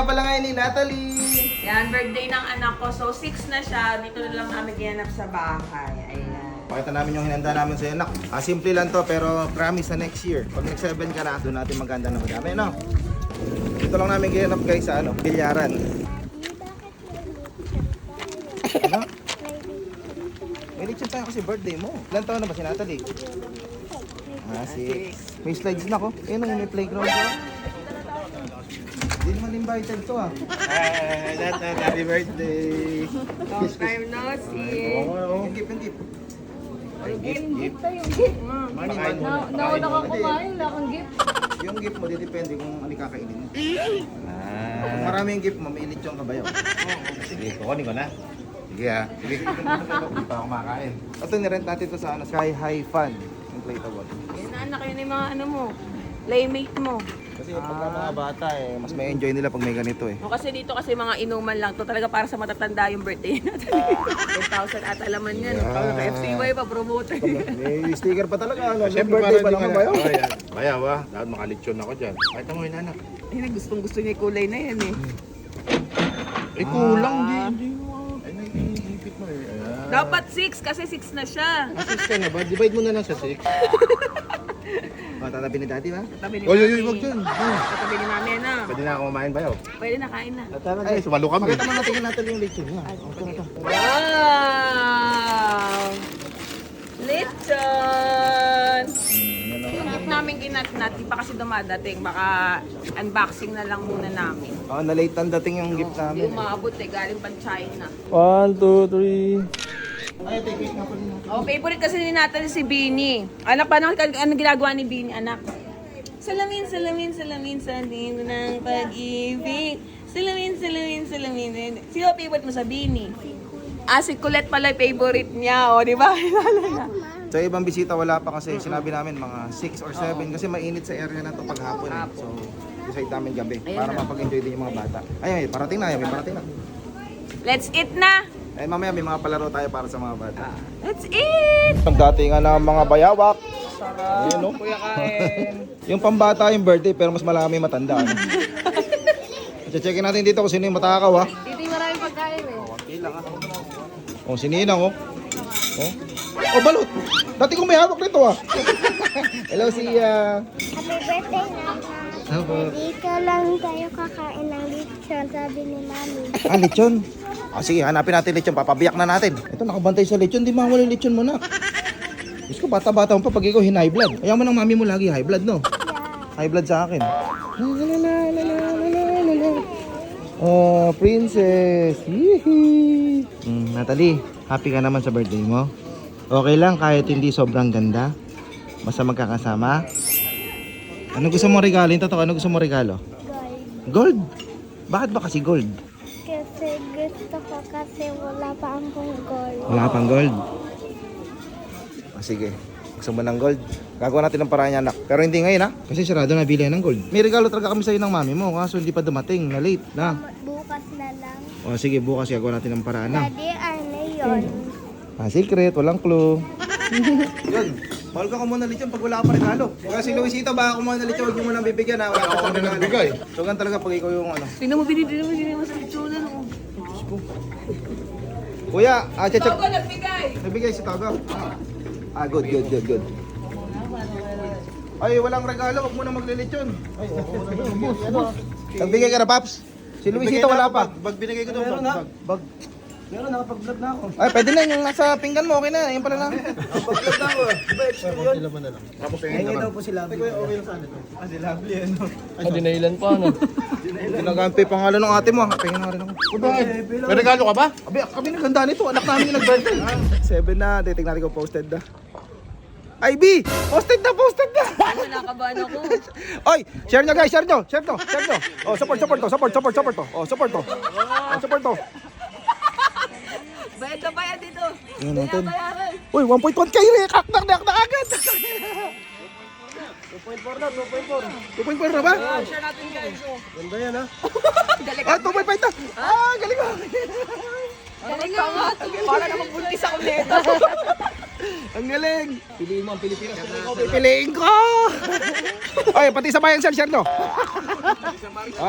pala ngayon ni Natalie. Yan, birthday ng anak ko. So, 6 na siya. Dito na lang namin ginanap sa bahay. Ayan. Pakita namin yung hinanda namin sa anak. Simple lang to pero promise na next year. Pag next 7 ka na, doon natin maganda na madami, no? Dito lang namin ginanap guys sa bilyaran. Ano? May lechon tayo kasi birthday mo. Ilan taon na ba si Natalie? 6. May slides na ko. Ayun ang may playground ko. Hindi naman invited to ah. Happy birthday! Long time no see. Yung gift, yung gift. Gift tayo, gift. Money, Nauna ka kumain, wala kang gift. Yung gift mo, depende kung ano kakainin mo. Kung marami yung gift mo, may lechon ka ba yun? Sige, kukunin ko na. Sige ha. Sige. Hindi pa ako kumakain. Ito, nirent natin ito sa Sky High Fun. Inflatable. Yan na anak, yun yung mga ano mo. Playmate mo. Kasi pagka mga bata mas may enjoy nila pag may ganito eh. O, kasi dito kasi mga inuman lang to. Talaga para sa matatanda yung birthday natin. 10,000 at alaman yan. Yeah. FCY pa, promoter. May sticker pa talaga. Ano? Siyempre, Birthday pa naman ba yun? Bayaw ha. Dapat makalitsyon ako dyan. Kahit mo yun anak. Ayun, gustong gusto niya yung kulay na yan eh. Eh kulang din. Ay, naiipit mo eh. Ayan. Dapat 6 kasi 6 na siya. Assist ka na ba? Divide mo na lang sa 6. Tatabi ni daddy ba? Tatabi ni Oy, mami. wag dyan. Tatabi ni mami na. Pwede na ako kumain bayaw. Pwede na, kain na. Ay, sumalo kami. Pakita mo natin natin yung lechon niya. Ito. Wow! Lechon! Yung gift namin ginatnat, di pa kasi dumadating. Baka unboxing na lang muna namin. Na-late ang dating yung gift Hindi namin. umabot eh, galing pang China. 1, 2, 3. Ay, take it nga po rin. Oh, favorite kasi ni Natalie si Bini. Anak, paano ano ginagawa ni Bini, anak? Salamin, salamin, salamin sa din ng pag-ibig. Salamin, salamin, salamin. Sino favorite mo sa Bini? Si Colette pala yung favorite niya, o, di ba? Sa ibang bisita wala pa kasi sinabi namin mga 6 or 7 kasi mainit sa area na to pag hapon eh. So, decide namin gabi para mapag-enjoy din yung mga bata. Ay, parating na, may parating na. Let's eat na! Eh, mamaya may mga palaro tayo para sa mga bata. Let's eat! Ang datingan ng mga bayawak. Sarap. Yun, no? Kuya kain. Yung pambata yung birthday pero mas malaki may matanda. Ano? Checkin natin dito kung sino yung matakaw ha. Dito yung maraming pagkain eh. Kung sininang oh. Oh, balot! Dati kong may hawak nito ah. Hello Sia. Happy birthday, Nana. Dito lang tayo kakain ng lechon, sabi ni Mami. Lechon. Sige, hanapin natin lechon. Papabiyak na natin. Ito, nakabantay sa lechon. Di mawala yung lechon mo na. Diyos ko, bata-bata mo pa pag ikaw high blood. Kaya mo ng mami mo lagi high blood, no? High blood sa akin. Oh, princess. Yee. Natalie, happy ka naman sa birthday mo? Okay lang kahit hindi sobrang ganda? Basta magkakasama? Ano gusto mong regalo? Yung totoo, ano gusto mong regalo? Gold. Gold? Bakit ba kasi gold? Kasi gusto ko kasi wala pa akong gold. Wala ka pang gold? Sige. Gusto mo ng gold? Gagawa natin ng paraan niya, anak. Pero hindi ngayon, ha? Kasi sarado na bili ng gold. May regalo talaga kami sa'yo ng mami mo. Kaso hindi pa dumating. Na late na. Bukas na lang. O sige, bukas gagawa natin ng paraan na. Daddy, ano yun? Secret. Walang clue. Yun. Mahal ka muna lechon pag wala ka pa regalo. Kaya si Luisito, baka kumuha na lechon. Huwag niyo muna bibigyan, ha? Wala ka pa regalo. So, ganun talaga pag ikaw yung ano. Tingnan mo, binibili mo sa lechonan. Kuya, check. Togo, nagbigay! Nabigay si Togo. Good. Ay, walang regalo. Huwag mo na maglilitsyon. Ay, nagbigay ka na, Paps. Si Luisito wala pa. Bag binigay ko doon. Bag. Meron, nakapag-vlog na ako. Ay, pwede na. Yung nasa pinggan mo, okay na. Yung pala na. Nakapag-vlog na ako. Tapos tingin ka ba? po si Lovely. Okay lang sana ito. Si Lovely, ano. Dinailan pa, ano? Ginagampi pangalan ng ate mo. Pingin na rin ako. Bakit? May regalo ka ba? Kami naganda nito. Anak namin yung nag-birthday. 7 na. Titignan natin kung posted na. IB! Posted na! Ano, nakabahan ako. Oy, share nyo guys, share nyo. Oh, support to. Oh, support to. Bayad na bayad dito. Yan natin. Bayaran. Uy, 1.1k rekak na agad. 2.4 na ba? Share natin guys. Ganda yan ha. Galing. 2.5 na. Galing mo. Galing nga. Para na magbuntis ako nito. Ang galing. Piliin mo ang Pilipinas. Pipiliin ko. Oy, pati sa bayan share nyo.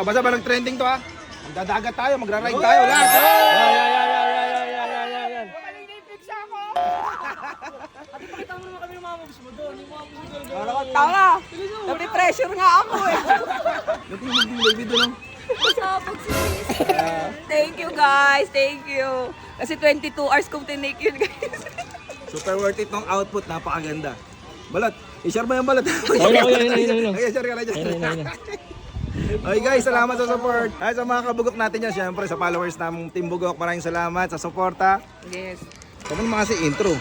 Basta ba nag-trending to ha? Magdadagat tayo, magra-ride tayo lahat. Yan. Tama! Nape-pressure nga ako eh. Pasabog si Miss. Thank you guys, thank you. Kasi 22 hours kong tinake yun guys. Super worth it ng output, napakaganda. Balat, i-share mo yung balat. Ayun. Okay, share ka na dyan. Okay guys, salamat sa support. Ay, sa mga kabugok natin yan, syempre sa followers ng Team Bugok, maraming salamat sa suporta. Yes. Sabi naman kasi intro.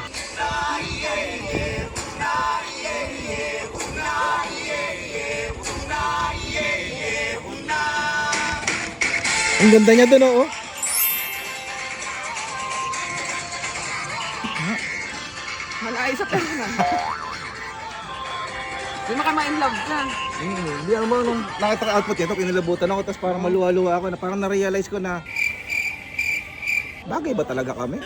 Ang ganda niya doon, oh. Malayo sa pera. Hindi makamain love na. Hindi alam mo, nung nakita ka output ito, kinilabutan ako, tapos parang maluwa-luwa ako na parang na-realize ko na bagay ba talaga kami?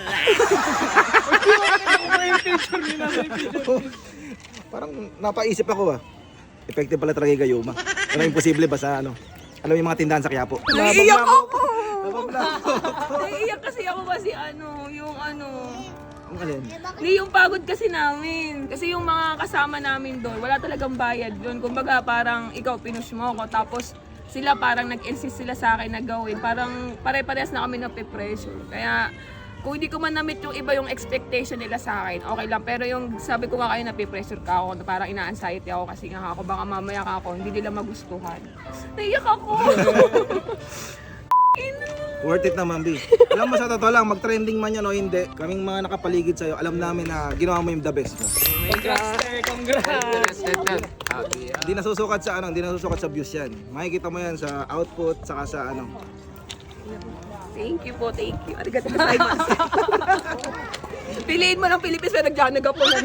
Parang napaisip ako effective pala talaga yung gayuma. Pero imposible ba sa ano? Alam mo yung mga tindahan sa Quiapo? Naiiyak ako! Nababla ako. Naiiyak kasi ako kasi yung Ang alin? Hindi yung pagod kasi namin. Kasi yung mga kasama namin doon, wala talagang bayad doon. Kumbaga parang ikaw pinush mo ako, tapos sila parang nag-insist sila sa akin na gawin. Parang pare-parehas na kami nape-pressure. Kaya kung hindi ko man na-meet yung iba yung expectation nila sa akin, okay lang. Pero yung sabi ko nga kayo nape-pressure ka ako, parang ina-anxiety ako kasi nga ako, baka mamaya ka ako, hindi nila magustuhan. Naiyak ako! Worth it naman, B. Alam mo, sa totoo lang, mag-trending man yan o hindi, kaming mga nakapaligid sa'yo, alam namin na ginawa mo yung the best mo. Hindi nasusukat sa hindi nasusukat sa views yan. Makikita mo yan sa output, saka sa Thank you po, thank you. Arigatou gozaimasu. Piliin mo ng Philippines, pero nagjanag po na.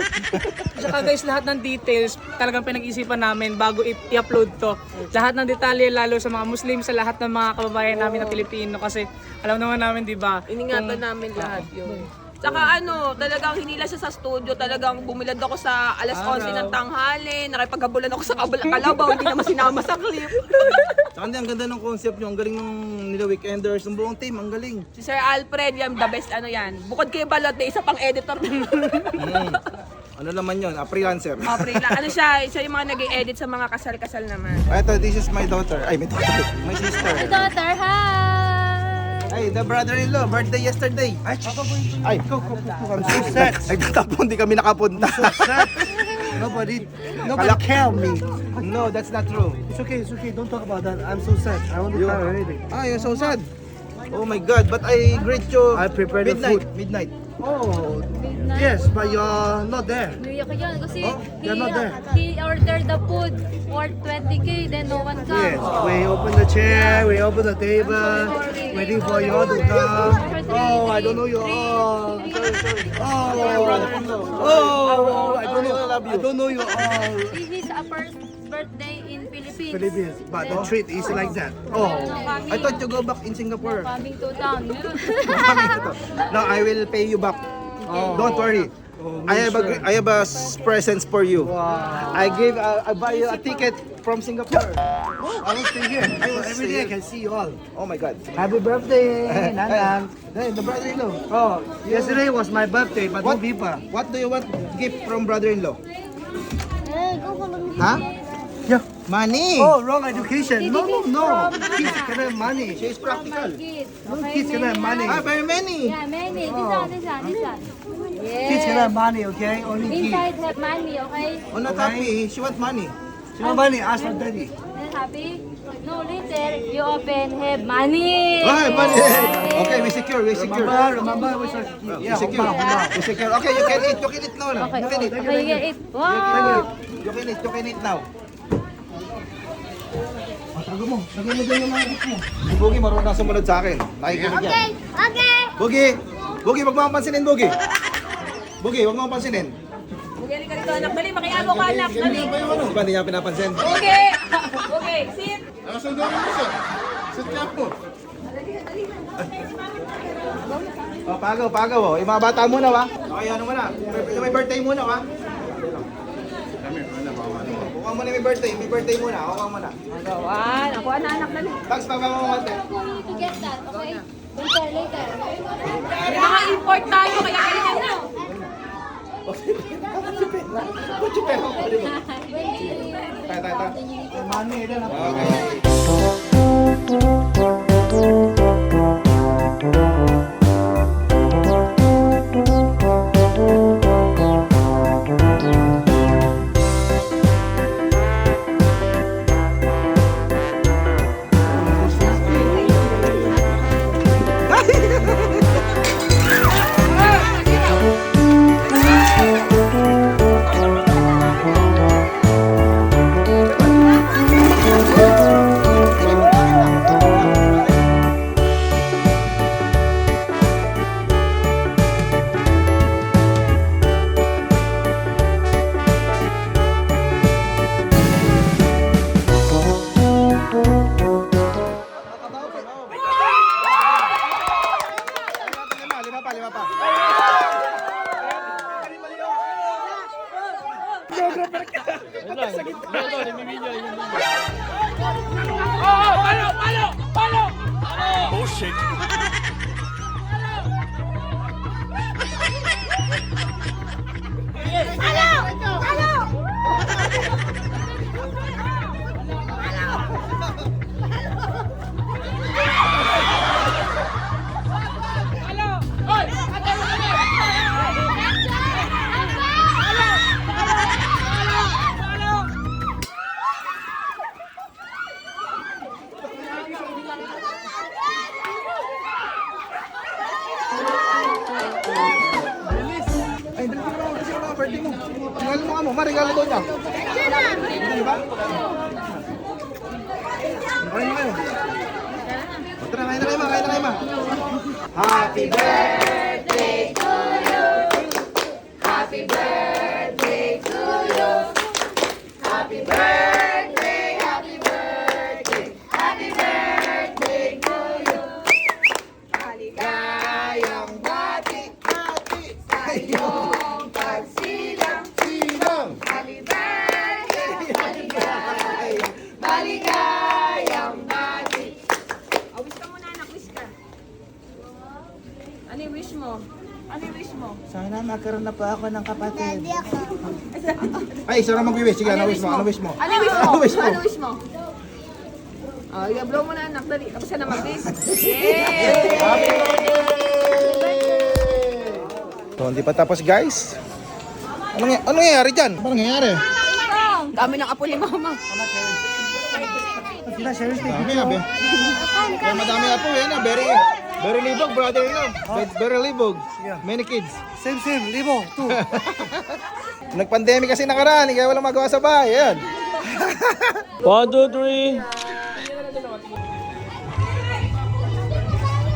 Saka guys, lahat ng details talagang pinag-isipan namin bago i-upload to. Lahat ng detalye, lalo sa mga Muslim, sa lahat ng mga kababayan namin na Pilipino. Kasi alam naman namin, di ba? Iningatan namin lahat yun. Tsaka talagang hinila siya sa studio, talagang bumilad ako sa alas 11 ng tanghali, nakipaghabulan ako sa kalabaw, hindi naman sinama sa clip. Saka ang ganda ng concept nyo, ang galing ng nila Weekenders, ng buong team, ang galing. Si Sir Alfred, yan, the best yan. Bukod kay Balot, may isa pang editor. Ano naman yun? Freelancer. April lang. Siya yung mga nag-edit sa mga kasal-kasal naman. Ito, this is my daughter. Ay, my daughter. My sister. Daughter, hi! Ay, the brother-in-law, birthday yesterday. Ay, go. I'm so sad. Nagtatapon, hindi kami nakapunta. Nobody Kalak- care me. No, that's not true. It's okay. Don't talk about that. I'm so sad. I want to cry already. Ah, you're so sad. Oh my God, but I greet you I prepared the midnight. Oh, yes, but you're not there. Nuyak ka dyan kasi Oh, you're not there. he ordered the food for 20K, then no one Yes, come. we open the chair, we open the table, waiting for you all to come. Oh, I don't know you all. Oh, I don't know you all. His first birthday in Philippines. Philippines, but the treat is like that. Oh, I thought you go back in Singapore. Coming to town. No, I will pay you back. Don't worry. I have a presents for you. I buy you a ticket from Singapore. I will stay here. Every day I can see you all. Oh my God. Happy birthday, Nanang. Hey, the brother-in-law. Oh, yesterday was my birthday, but no What? people. What do you want gift from brother-in-law? Huh? Yeah. Money. Oh, wrong education. No. Kids can have money. She's practical. No kids can have money. Ah, very many. Yeah, many. This one. Kids can Yes. have money, okay? Only kids. Inside have money, okay? Oh, not happy. She want money. No money, ask for daddy. Then happy? No, later you open have money. Ah, money. Okay, we secure. Remember, we should We secure. We secure. Okay, you can eat. You can eat now. Okay, You can eat. okay, you get it. Wow. You can eat now. Tago mo. Lagyan mo dyan yung mga gift mo. Si Boogie marunong na sumunod sa akin. Nakikinig yan. Okay. Boogie, wag mo akong pansinin, Boogie. Boogie, wag mo akong pansinin. Bugay ka dito anak, dali, makiago ka anak, dali. Di ba hindi niya pinapansin? Okay, okay, sit. Oh, pagaw. Oh. Yung mga bata muna, wa? Okay, ano muna? May birthday muna, wa? muna may birthday. May birthday muna. Ako muna. Gawan. Ako anak na. Tags pa ba mo konti? going to get that, okay? Later, later. May mga import tayo, kaya kailangan na. Kutsi pero. Tayo. Money, ito na. Lima pa. Ay, dali mo kasi mga birthday mo. Regalo mo ano, regalo doon niya. Di ba? Kain na kayo. O, tara, kain na kayo ma. Happy birthday to you. Happy birthday to you. Happy birthday, happy birthday. Happy birthday to you. Maligayang bati sa iyong pagsilang. Happy birthday, maligayang bati. Wish ka muna, anak. Wish ka. Ano yung wish mo? Sana magkaroon na po ako ng kapatid. Daddy ako. Ay, isa na mag-wish. Sige, ano wish mo? Ano wish mo? Ano wish mo? I-blow mo na, anak. Dali. Tapos ka na mag-wish. Yay! Happy birthday! So, hindi pa tapos guys. Ano nangyayari dyan? Ano nangyayari? Dami ng apo ni mama. Dami na, be. Kaya madami na po, yan na. Very libog, brother. Very libog. Many kids. Same, libo. Two. Nag-pandemic kasi nakaraan, kaya walang magawa sa bahay. Ayan. 1, 2,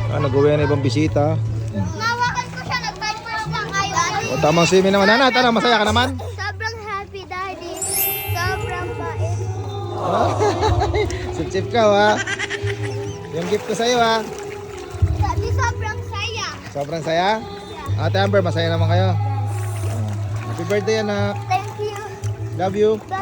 3. Nag-uwi na ibang bisita. Nawakan ko siya, nag-bypass lang kayo. O, tamang swimming naman. Nanat, masaya ka naman? Sobrang happy, Daddy. Sobrang bait. Sip-sip ka, ha? Yung gift ko sa'yo, ha? Daddy, sobrang saya. Sobrang saya? Ate Amber, masaya naman kayo? Happy birthday, anak. Thank you. Love you. Bye.